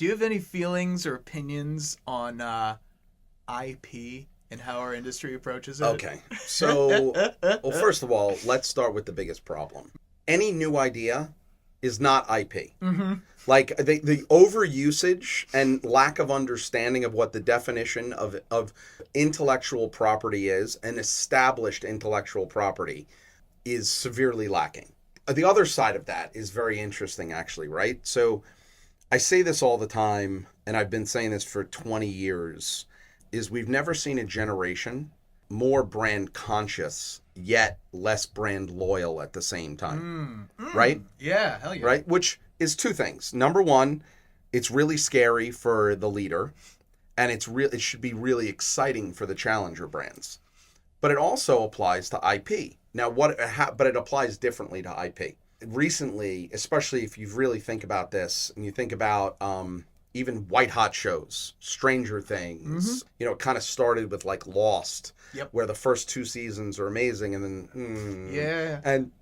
Do you have any feelings or opinions on IP and how our industry approaches it? Okay. So, well, first of all, let's start with the biggest problem. Any new idea is not IP. Mm-hmm. Like the overusage and lack of understanding of what the definition of intellectual property is and established intellectual property is severely lacking. The other side of that is very interesting, actually, right? So I say this all the time, and I've been saying this for 20 years, is we've never seen a generation more brand conscious, yet less brand loyal at the same time. Right? Yeah, hell yeah. Right? Which is two things. Number one, it's really scary for the leader, and it should be really exciting for the challenger brands. But it also applies to IP. Now, but it applies differently to IP. Recently, especially if you really think about this, and you think about even white hot shows, Stranger Things, it kind of started with like Lost, Yep. where the first two seasons are amazing, and then Yeah. and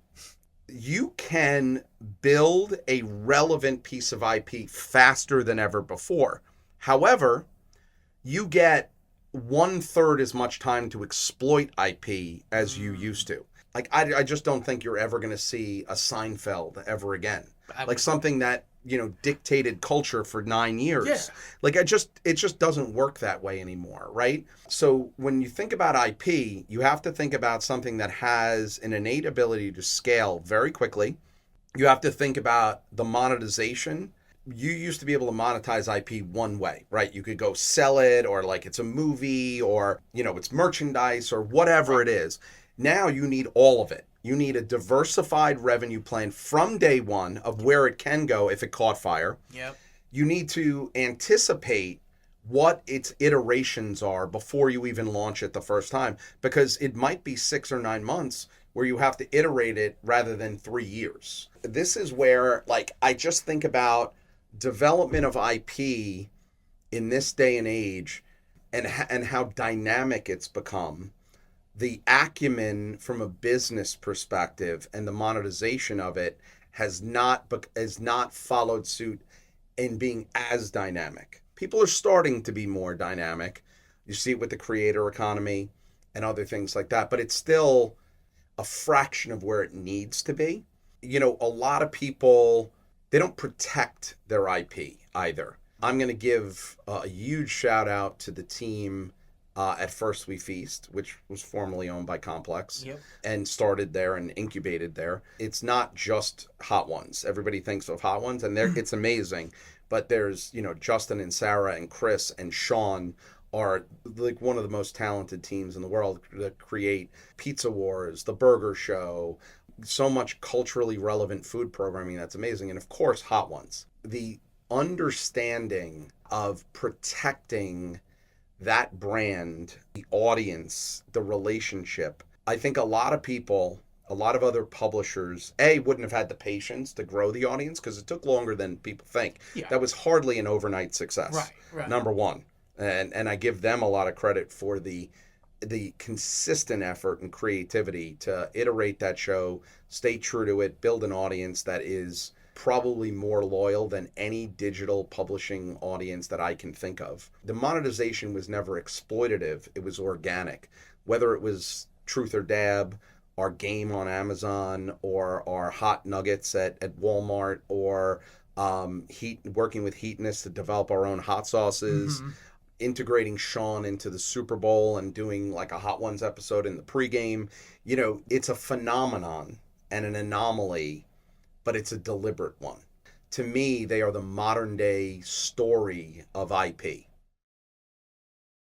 you can build a relevant piece of IP faster than ever before. However, you get 1/3 as much time to exploit IP as you used to. Like, I just don't think you're ever going to see a Seinfeld ever again. Like something that, dictated culture for 9 years. Yeah. Like, it just doesn't work that way anymore, right? So when you think about IP, you have to think about something that has an innate ability to scale very quickly. You have to think about the monetization. You used to be able to monetize IP one way, right? You could go sell it, or like it's a movie, or, it's merchandise, or whatever it is. Now you need all of it. You need a diversified revenue plan from day one of where it can go if it caught fire. Yep. You need to anticipate what its iterations are before you even launch it the first time, because it might be 6 or 9 months where you have to iterate it rather than 3 years. This is where, like, I just think about development of IP in this day and age, and how dynamic it's become. The acumen from a business perspective and the monetization of it has not followed suit in being as dynamic. People are starting to be more dynamic. You see it with the creator economy and other things like that, but it's still a fraction of where it needs to be. A lot of people, they don't protect their IP either. I'm going to give a huge shout out to the team at First We Feast, which was formerly owned by Complex. Yep. And started there and incubated there. It's not just Hot Ones. Everybody thinks of Hot Ones, and it's amazing. But there's, Justin and Sarah and Chris and Sean are like one of the most talented teams in the world that create Pizza Wars, The Burger Show, so much culturally relevant food programming that's amazing. And of course, Hot Ones. The understanding of protecting that brand, the audience, the relationship. I think a lot of people, a lot of other publishers, wouldn't have had the patience to grow the audience because it took longer than people think. Yeah. That was hardly an overnight success. Right. Number one. And I give them a lot of credit for the consistent effort and creativity to iterate that show, stay true to it, build an audience that is probably more loyal than any digital publishing audience that I can think of. The monetization was never exploitative. It was organic. Whether it was Truth or Dab, our game on Amazon, or our hot nuggets at Walmart, or working with Heatness to develop our own hot sauces, integrating Sean into the Super Bowl and doing like a Hot Ones episode in the pregame. It's a phenomenon and an anomaly, but it's a deliberate one. To me, they are the modern day story of IP.